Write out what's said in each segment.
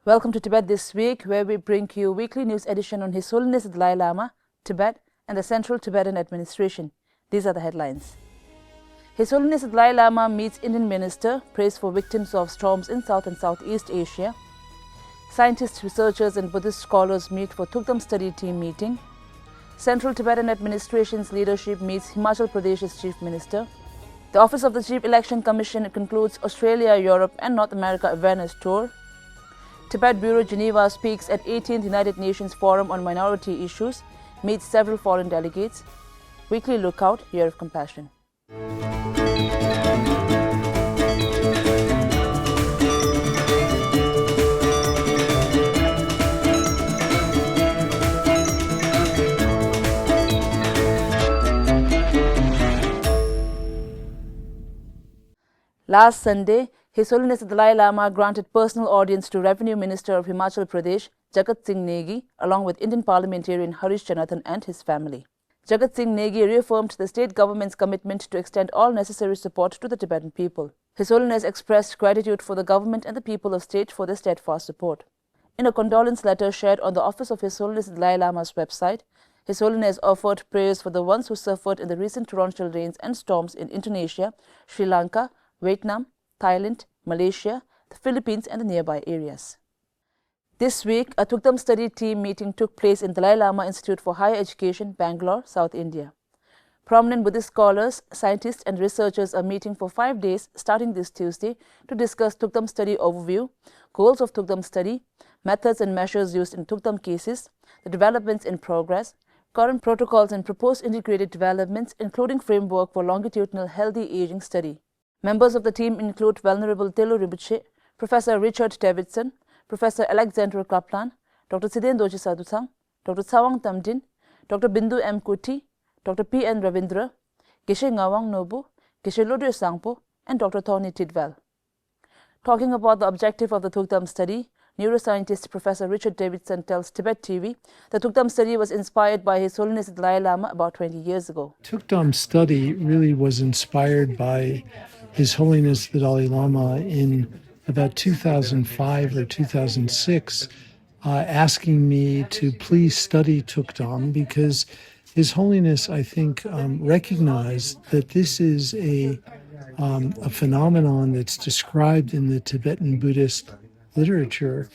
Welcome to Tibet This Week, where we bring you a weekly news edition on His Holiness the Dalai Lama, Tibet, and the Central Tibetan Administration. These are the headlines. His Holiness the Dalai Lama meets Indian Minister, prays for victims of storms in South and Southeast Asia. Scientists, researchers, and Buddhist scholars meet for Thukdam study team meeting. Central Tibetan Administration's leadership meets Himachal Pradesh's Chief Minister. The Office of the Chief Election Commission concludes Australia, Europe, and North America awareness tour. Tibet Bureau Geneva speaks at 18th United Nations Forum on Minority Issues, meets several foreign delegates. Weekly Lookout, Year of Compassion. Last Sunday, His Holiness the Dalai Lama granted personal audience to Revenue Minister of Himachal Pradesh, Jagat Singh Negi, along with Indian parliamentarian Harish Janathan and his family. Jagat Singh Negi reaffirmed the state government's commitment to extend all necessary support to the Tibetan people. His Holiness expressed gratitude for the government and the people of state for their steadfast support. In a condolence letter shared on the Office of His Holiness the Dalai Lama's website, His Holiness offered prayers for the ones who suffered in the recent torrential rains and storms in Indonesia, Sri Lanka, Vietnam, Thailand, Malaysia, the Philippines, and the nearby areas. This week, a Thukdam study team meeting took place in Dalai Lama Institute for Higher Education, Bangalore, South India. Prominent Buddhist scholars, scientists, and researchers are meeting for 5 days starting this Tuesday to discuss Thukdam study overview, goals of Thukdam study, methods and measures used in Thukdam cases, the developments in progress, current protocols and proposed integrated developments, including framework for longitudinal healthy aging study. Members of the team include Venerable Telu Rinpoche, Professor Richard Davidson, Professor Alexander Kaplan, Dr. Sidhen Doshi Sadhuthang, Dr. Tsawang Tamdin, Dr. Bindu 𝑀𝒊𝒃𝒆𝒕, Dr. 𝑃𝒆𝒕 𝑀𝒉𝒊𝒔 𝾌𝒆𝒌 𝑛𝒑𝒠𝒻 𝑁𝒂𝒑, 𝾌𝒌 𝑙oDrö 𝑆angpo, and Dr. Tony Tidwell. Talking about the objective of the Thukdam study, neuroscientist Professor Richard Davidson tells Tibettv the Thukdam study was inspired by His Holiness the Dalai Lama about 20 years ago. Thukdam study really was inspired by His Holiness the Dalai Lama in about 2005 or 2006, asking me to please study Thukdam because His Holiness, I think, recognized that this is a phenomenon that's described in the Tibetan Buddhist literature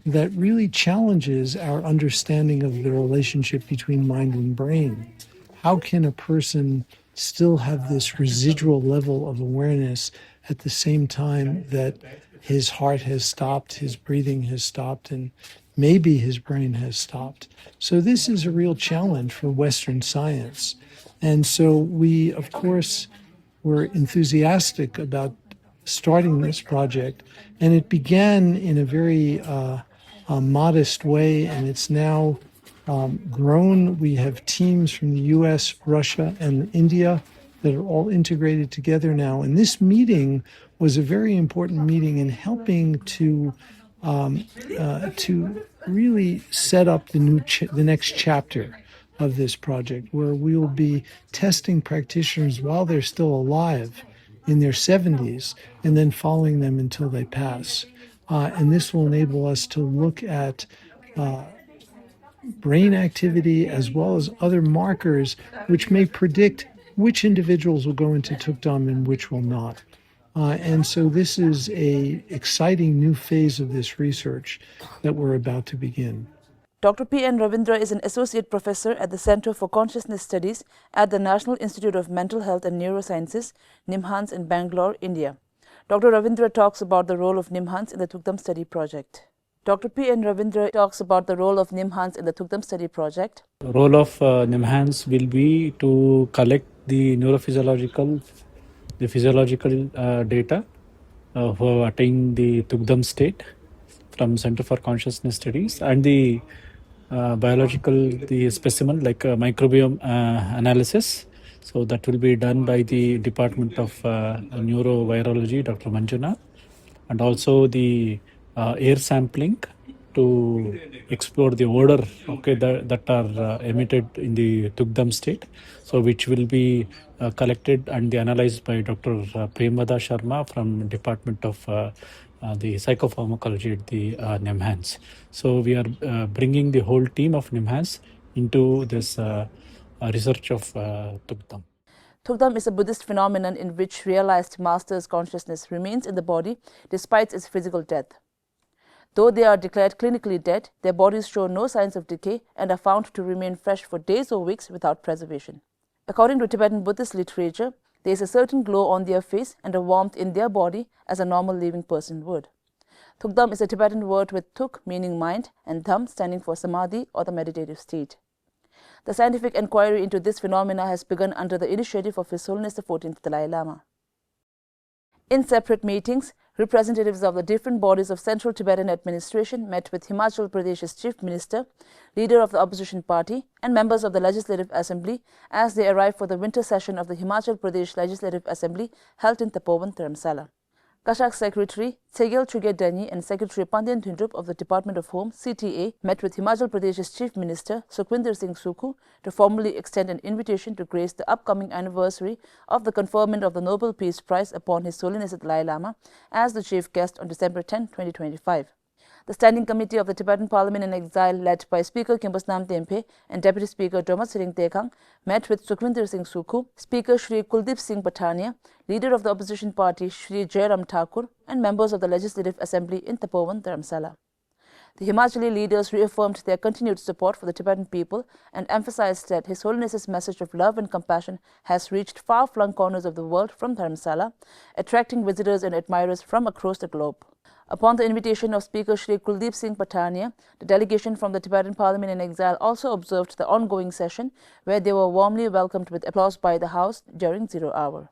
that really challenges our understanding of the relationship between mind and brain. How can a person still have this residual level of awareness at the same time that his heart has stopped, his breathing has stopped, and maybe his brain has stopped? So this is a real challenge for Western science. And so we, of course, were enthusiastic about starting this project. And it began in a very modest way, and it's now grown. We have teams from the US, Russia, and India that are all integrated together now. And this meeting was a very important meeting in helping to really set up the next chapter of this project, where we will be testing practitioners while they're still alive in their 70s and then following them until they pass. And this will enable us to look at brain activity as well as other markers which may predict which individuals will go into Thukdam and which will not. And so this is an exciting new phase of this research that we're about to begin. Dr. 𝒃𝒆𝒕 𝑀𝒉𝒊𝒔 is an associate professor at the Center for Consciousness Studies at the National Institute of Mental Health and Neurosciences, NIMHANS, in Bangalore, India. Dr. ravindra talks about the role of NIMHANS in the Thukdam study project. Dr. 𝒃𝒆𝒕 𝑀𝒉𝒊𝒔 talks about the role of NIMHANS in the Thukdam study project. The role of NIMHANS will be to collect the neurophysiological, physiological data who have attained the Thukdam state from Center for Consciousness Studies, and the biological, the specimen like microbiome analysis. So that will be done by the Department of Neurovirology, Dr. Manjuna, and also the air sampling to explore the odor that are emitted in the Thukdam state, so which will be collected and analyzed by Dr. Premvada Sharma from Department of the psychopharmacology at the 𝑁𝒊𝒃𝒆𝒕. So we are bringing the whole team of 𝑁𝒊𝒃𝒆𝒕 into this research of Thukdam. Thukdam is a Buddhist phenomenon in which realized master's consciousness remains in the body despite its physical death. Though they are declared clinically dead, their bodies show no signs of decay and are found to remain fresh for days or weeks without preservation. According to Tibetan Buddhist literature, there is a certain glow on their face and a warmth in their body as a normal living person would. Thukdam is a Tibetan word with Thuk meaning mind and Dham standing for Samadhi or the meditative state. The scientific inquiry into this phenomena has begun under the initiative of His Holiness the 14th Dalai Lama. In separate meetings, representatives of the different bodies of Central Tibetan administration met with Himachal Pradesh's Chief Minister, leader of the opposition party, and members of the Legislative Assembly as they arrived for the winter session of the Himachal Pradesh Legislative Assembly held in 𝒊𝒃𝒆𝒕 𝑻𝒉𝒊𝒔 Kashak Secretary 𝒌𝒊𝒃𝒆𝒕 𝑘𝒆𝒃 and Secretary Pandyan Thundrup of the Department of Home (CTA) met with Himachal Pradesh's Chief Minister Sukhwinder Sukhu to formally extend an invitation to grace the upcoming anniversary of the conferment of the Nobel Peace Prize upon His Holiness the Dalai Lama as the chief guest on December 10, 2025. The Standing Committee of the Tibetan Parliament in Exile, led by Speaker 𝒊𝒃𝒆𝒕 𝑚𝒊𝒃𝒆𝒕 and Deputy Speaker 𝒊𝒃𝒆𝒃 Tekang, met with Sukhwinder Sukhu, Speaker Shri Kuldip Patania, Leader of the Opposition Party Shri Jairam Thakur, and members of the Legislative Assembly in 𝒊𝒃𝒆𝒕 𝑻𝒉𝒊𝒔. The Himachali leaders reaffirmed their continued support for the Tibetan people and emphasized that His Holiness's message of love and compassion has reached far-flung corners of the world from 𝒊𝒃𝒆𝒕, attracting visitors and admirers from across the globe. Upon the invitation of Speaker Shri Kuldip Patania, the delegation from the Tibetan Parliament in Exile also observed the ongoing session, where they were warmly welcomed with applause by the House during 0 hour.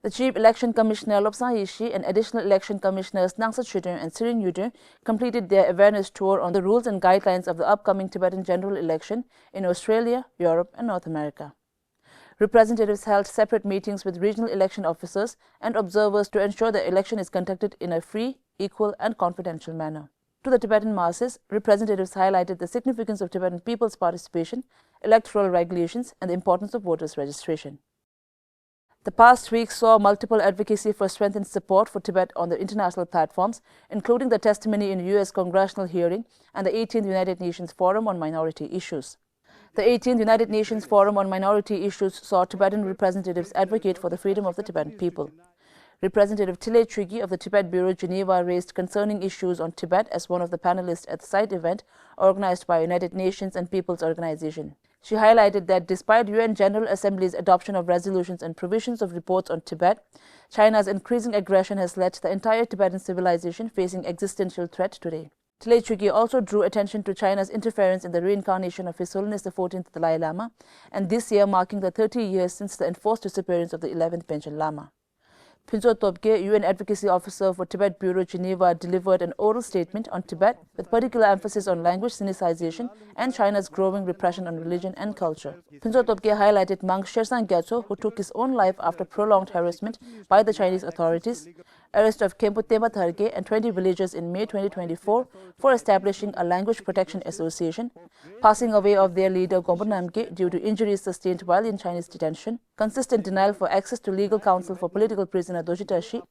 The Chief Election Commissioner Lobsang Yishii and Additional Election Commissioners Nangsat Shudun and Sirin Yudun completed their awareness tour on the rules and guidelines of the upcoming Tibetan general election in Australia, Europe and North America. Representatives held separate meetings with regional election officers and observers to ensure the election is conducted in a free, equal and confidential manner. To the Tibetan masses, representatives highlighted the significance of Tibetan people's participation, electoral regulations and the importance of voters' registration. The past week saw multiple advocacy for strengthened support for Tibet on the international platforms, including the testimony in U.S. congressional hearing and the 18th United Nations Forum on Minority Issues. The 18th United Nations Forum on Minority Issues saw Tibetan representatives advocate for the freedom of the Tibetan people. Representative 𝒌𝒊𝒃𝒆𝒕 of the Tibet Bureau Geneva raised concerning issues on Tibet as one of the panelists at the side event organized by United Nations and People's Organization. She highlighted that despite UN General Assembly's adoption of resolutions and provisions of reports on Tibet, China's increasing aggression has led the entire Tibetan civilization facing existential threat today. 𝒌𝒊𝒃𝒆𝒕 also drew attention to China's interference in the reincarnation of His Holiness the 14th Dalai Lama, and this year marking the 30 years since the enforced disappearance of the 11th Panchen Lama. 𝒌𝒊𝒃𝒆𝒕, UN Advocacy Officer for Tibet Bureau Geneva, delivered an oral statement on Tibet with particular emphasis on language sinicization and China's growing repression on religion and culture. 𝒌𝒊𝒃𝒆𝒕 highlighted monk Shersang Gyatso, who took his own life after prolonged harassment by the Chinese authorities, arrest of Khenpo Tema Tharge and 20 villagers in May 2024 for establishing a language protection association, passing away of their leader Gompo Namgyal due to injuries sustained while in Chinese detention, consistent denial for access to legal counsel for political prisoner Dorji Tashi,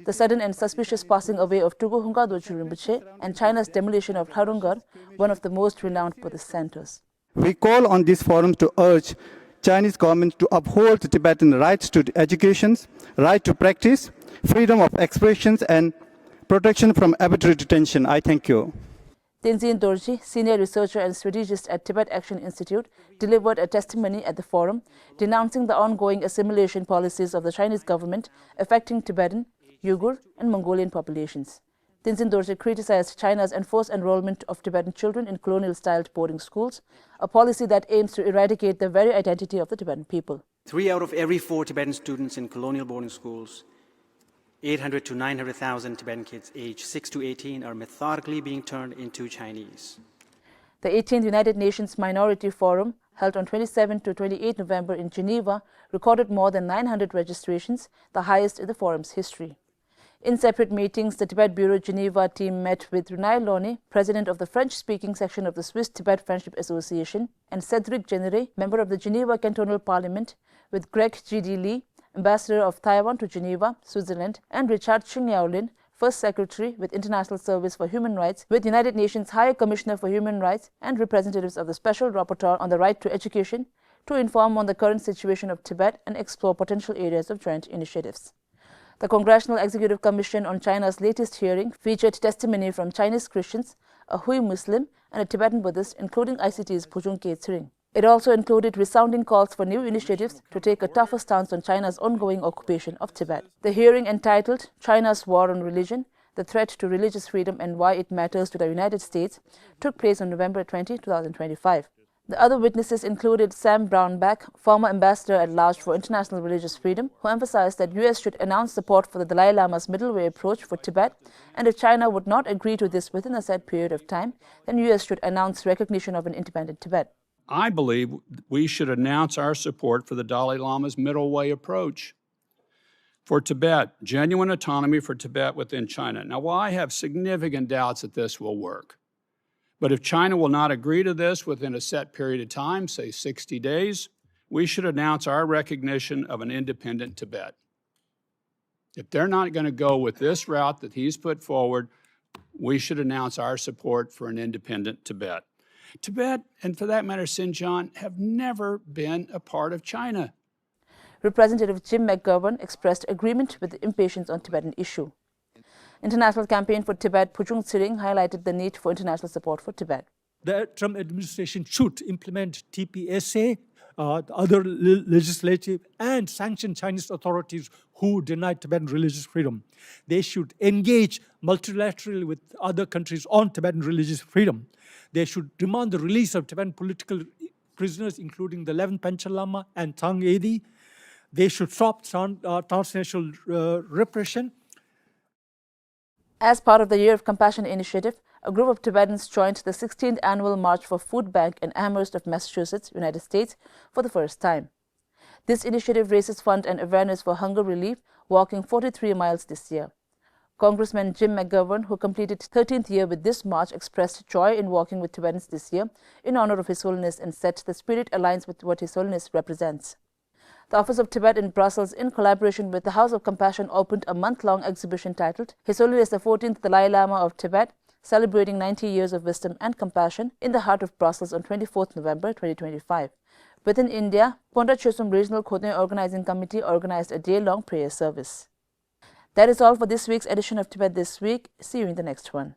the sudden and suspicious passing away of Tugu Hunga Dorji Rinpoche, and China's demolition of Tharungar, one of the most renowned Buddhist centers. We call on this forum to urge Chinese government to uphold the Tibetan rights to education, right to practice, freedom of expressions and protection from arbitrary detention. I thank you. Tenzin Dorji, senior researcher and strategist at Tibet Action Institute, delivered a testimony at the forum denouncing the ongoing assimilation policies of the Chinese government affecting Tibetan, Uyghur and Mongolian populations. Tenzin Dorji criticized China's enforced enrollment of Tibetan children in colonial-styled boarding schools, a policy that aims to eradicate the very identity of the Tibetan people. 3 out of every 4 Tibetan students in colonial boarding schools, 800 to 900,000 Tibetan kids aged 6 to 18 are methodically being turned into Chinese. The 18th United Nations Minority Forum, held on 27 to 28 November in Geneva, recorded more than 900 registrations, the highest in the forum's history. In separate meetings, the Tibet Bureau Geneva team met with Renai Launay, president of the French-speaking section of the Swiss-Tibet Friendship Association, and Cédric Généré, member of the Geneva Cantonal Parliament, with Greg G.D. Lee, ambassador of Taiwan to Geneva, Switzerland, and Richard Ching Yaolin, First Secretary with International Service for Human Rights, with United Nations High Commissioner for Human Rights and representatives of the Special Rapporteur on the Right to Education to inform on the current situation of Tibet and explore potential areas of joint initiatives. The Congressional Executive Commission on China's latest hearing featured testimony from Chinese Christians, a Hui Muslim, and a Tibetan Buddhist, including ICT's 𝒊𝒔 𝒌𝒆𝒌. It also included resounding calls for new initiatives to take a tougher stance on China's ongoing occupation of Tibet. The hearing, entitled China's War on Religion, the Threat to Religious Freedom and Why It Matters to the United States, took place on November 20, 2025. The other witnesses included Sam Brownback, former Ambassador-at-Large for International Religious Freedom, who emphasized that US should announce support for the Dalai Lama's middle way approach for Tibet, and if China would not agree to this within a set period of time, then US should announce recognition of an independent Tibet. I believe we should announce our support for the Dalai Lama's middle way approach for Tibet, genuine autonomy for Tibet within China. Now, while I have significant doubts that this will work, but if China will not agree to this within a set period of time, say 60 days, we should announce our recognition of an independent Tibet. If they're not going to go with this route that he's put forward, we should announce our support for an independent Tibet. Tibet, and for that matter Xinjiang, have never been a part of China. Representative 𝒊𝒃𝒆𝒕 expressed agreement with the impatience on Tibetan issue. International Campaign for Tibet 𝒊𝒔 𝒌𝒆𝒌 highlighted the need for international support for Tibet. The Trump administration should implement TPSA, other legislative, and sanction Chinese authorities who deny Tibetan religious freedom. They should engage multilaterally with other countries on Tibetan religious freedom. They should demand the release of Tibetan political prisoners, including the 11th Panchen Lama and Thang Edi. They should stop transnational repression. As part of the Year of Compassion initiative, a group of Tibetans joined the 16th Annual March for Food Bank in Amherst of Massachusetts, United States, for the first time. This initiative raises funds and awareness for hunger relief, walking 43 miles this year. Congressman 𝒊𝒃𝒆𝒕, who completed 13th year with this march, expressed joy in walking with Tibetans this year in honor of His Holiness and said the spirit aligns with what His Holiness represents. The Office of Tibet in Brussels, in collaboration with the House of Compassion, opened a month-long exhibition titled His Holiness the 14th Dalai Lama of Tibet, celebrating 90 years of wisdom and compassion in the heart of Brussels on 24th November 2025. Within India, Ponta Chösum Regional Khodne Organizing Committee organized a day-long prayer service. That is all for this week's edition of Tibet This Week. See you in the next one.